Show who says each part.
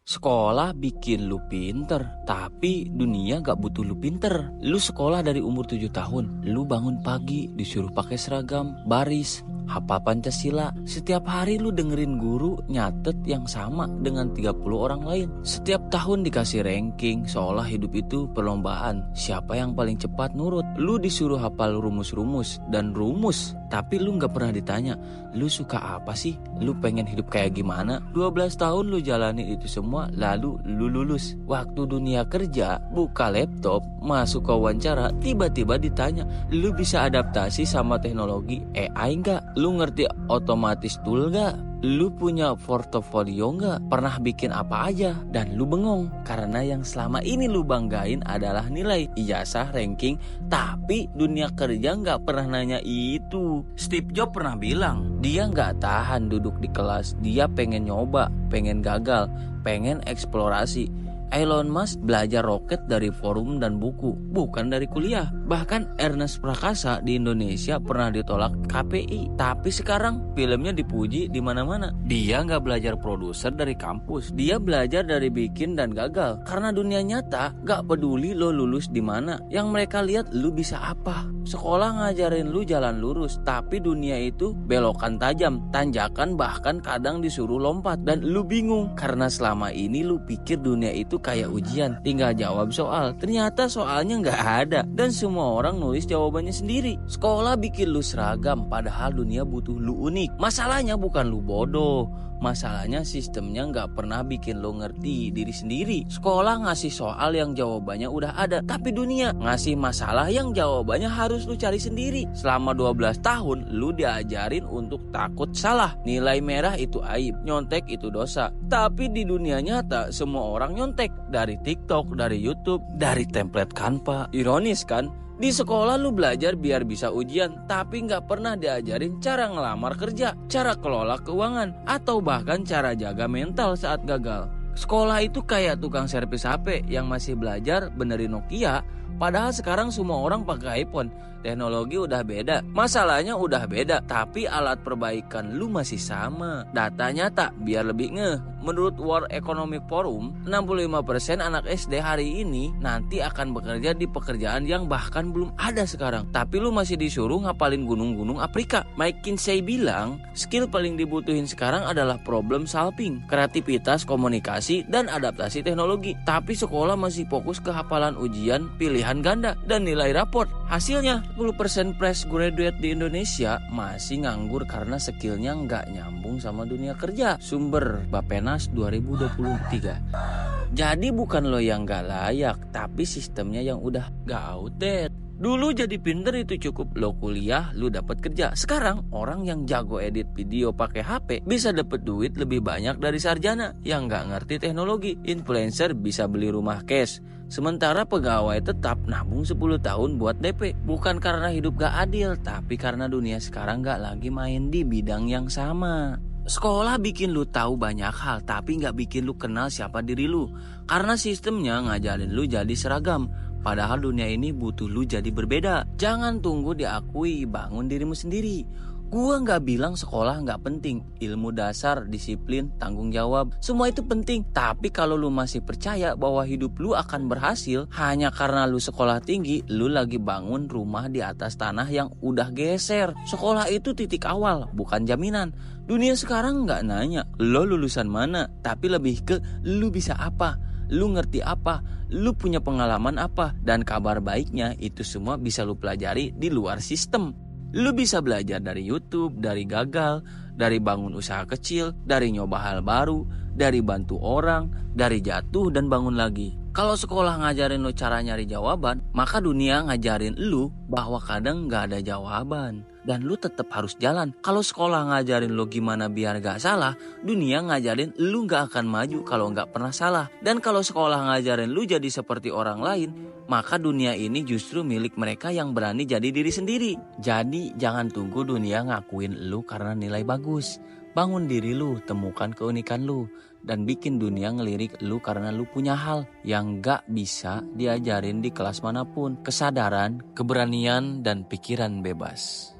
Speaker 1: Sekolah bikin lu pinter, tapi dunia gak butuh lu pinter. Lu sekolah dari umur 7 tahun, lu bangun pagi, disuruh pakai seragam, baris, hafal Pancasila. Setiap hari lu dengerin guru nyatet yang sama dengan 30 orang lain. Setiap tahun dikasih ranking, seolah hidup itu perlombaan. Siapa yang paling cepat nurut? Lu disuruh hafal rumus-rumus dan rumus, tapi lu gak pernah ditanya, lu suka apa sih? Lu pengen hidup kayak gimana? 12 tahun lu jalani itu semua, lalu lu lulus. Waktu dunia kerja, buka laptop, masuk ke wawancara, tiba-tiba ditanya, lu bisa adaptasi sama teknologi AI nggak? Lu ngerti otomatis tool nggak? Lu punya portofolio nggak? Pernah bikin apa aja? Dan lu bengong karena yang selama ini lu banggain adalah nilai, ijazah, ranking, tapi dunia kerja nggak pernah nanya itu. Steve Jobs pernah bilang, dia nggak tahan duduk di kelas, dia pengen nyoba, pengen gagal, pengen eksplorasi. Elon Musk belajar roket dari forum dan buku, bukan dari kuliah. Bahkan Ernest Prakasa di Indonesia pernah ditolak KPI, tapi sekarang filmnya dipuji di mana-mana. Dia nggak belajar produser dari kampus, dia belajar dari bikin dan gagal. Karena dunia nyata nggak peduli lo lulus di mana, yang mereka lihat lu bisa apa. Sekolah ngajarin lu jalan lurus, tapi dunia itu belokan tajam, tanjakan, bahkan kadang disuruh lompat. Dan lu bingung, karena selama ini lu pikir dunia itu kayak ujian, tinggal jawab soal. Ternyata soalnya nggak ada, dan semua orang nulis jawabannya sendiri. Sekolah bikin lu seragam, padahal dunia butuh lu unik. Masalahnya bukan lu bodoh, masalahnya sistemnya nggak pernah bikin lo ngerti diri sendiri. Sekolah ngasih soal yang jawabannya udah ada, tapi dunia ngasih masalah yang jawabannya harus lu cari sendiri. Selama 12 tahun lu diajarin untuk takut salah. Nilai merah itu aib, nyontek itu dosa. Tapi di dunia nyata semua orang nyontek, dari TikTok, dari YouTube, dari template Canva. Ironis kan? Di sekolah lu belajar biar bisa ujian, tapi nggak pernah diajarin cara ngelamar kerja, cara kelola keuangan, atau bahkan cara jaga mental saat gagal. Sekolah itu kayak tukang servis HP yang masih belajar benerin Nokia, padahal sekarang semua orang pakai iPhone. Teknologi udah beda, masalahnya udah beda, tapi alat perbaikan lu masih sama. Data nyata biar lebih ngeh. Menurut World Economic Forum, 65% anak SD hari ini nanti akan bekerja di pekerjaan yang bahkan belum ada sekarang. Tapi lu masih disuruh ngapalin gunung-gunung Afrika. McKinsey bilang, skill paling dibutuhin sekarang adalah problem solving, kreativitas, komunikasi, dan adaptasi teknologi. Tapi sekolah masih fokus ke hafalan ujian, pilihan ganda, dan nilai raport. Hasilnya, 10% fresh graduate di Indonesia masih nganggur karena skillnya nggak nyambung sama dunia kerja. Sumber Bapenas 2023. Jadi bukan lo yang nggak layak, tapi sistemnya yang udah nggak outdated. Dulu jadi pinter itu cukup lo kuliah, lo dapat kerja. Sekarang orang yang jago edit video pakai HP bisa dapat duit lebih banyak dari sarjana yang nggak ngerti teknologi. Influencer bisa beli rumah cash, sementara pegawai tetap nabung 10 tahun buat DP. Bukan karena hidup gak adil, tapi karena dunia sekarang gak lagi main di bidang yang sama. Sekolah bikin lu tahu banyak hal, tapi gak bikin lu kenal siapa diri lu. Karena sistemnya ngajarin lu jadi seragam, padahal dunia ini butuh lu jadi berbeda. Jangan tunggu diakui, bangun dirimu sendiri. Gua nggak bilang sekolah nggak penting, ilmu dasar, disiplin, tanggung jawab, semua itu penting. Tapi kalau lu masih percaya bahwa hidup lu akan berhasil hanya karena lu sekolah tinggi, lu lagi bangun rumah di atas tanah yang udah geser. Sekolah itu titik awal, bukan jaminan. Dunia sekarang nggak nanya lo lulusan mana, tapi lebih ke lu bisa apa, lu ngerti apa, lu punya pengalaman apa. Dan kabar baiknya itu semua bisa lu pelajari di luar sistem. Lu bisa belajar dari YouTube, dari gagal, dari bangun usaha kecil, dari nyoba hal baru, dari bantu orang, dari jatuh dan bangun lagi. Kalau sekolah ngajarin lu cara nyari jawaban, maka dunia ngajarin lu bahwa kadang gak ada jawaban. Dan lu tetap harus jalan. Kalau sekolah ngajarin lu gimana biar gak salah, dunia ngajarin lu gak akan maju kalau gak pernah salah. Dan kalau sekolah ngajarin lu jadi seperti orang lain, maka dunia ini justru milik mereka yang berani jadi diri sendiri. Jadi jangan tunggu dunia ngakuin lu karena nilai bagus. Bangun diri lu, temukan keunikan lu, dan bikin dunia ngelirik lu karena lu punya hal yang gak bisa diajarin di kelas manapun. Kesadaran, keberanian, dan pikiran bebas.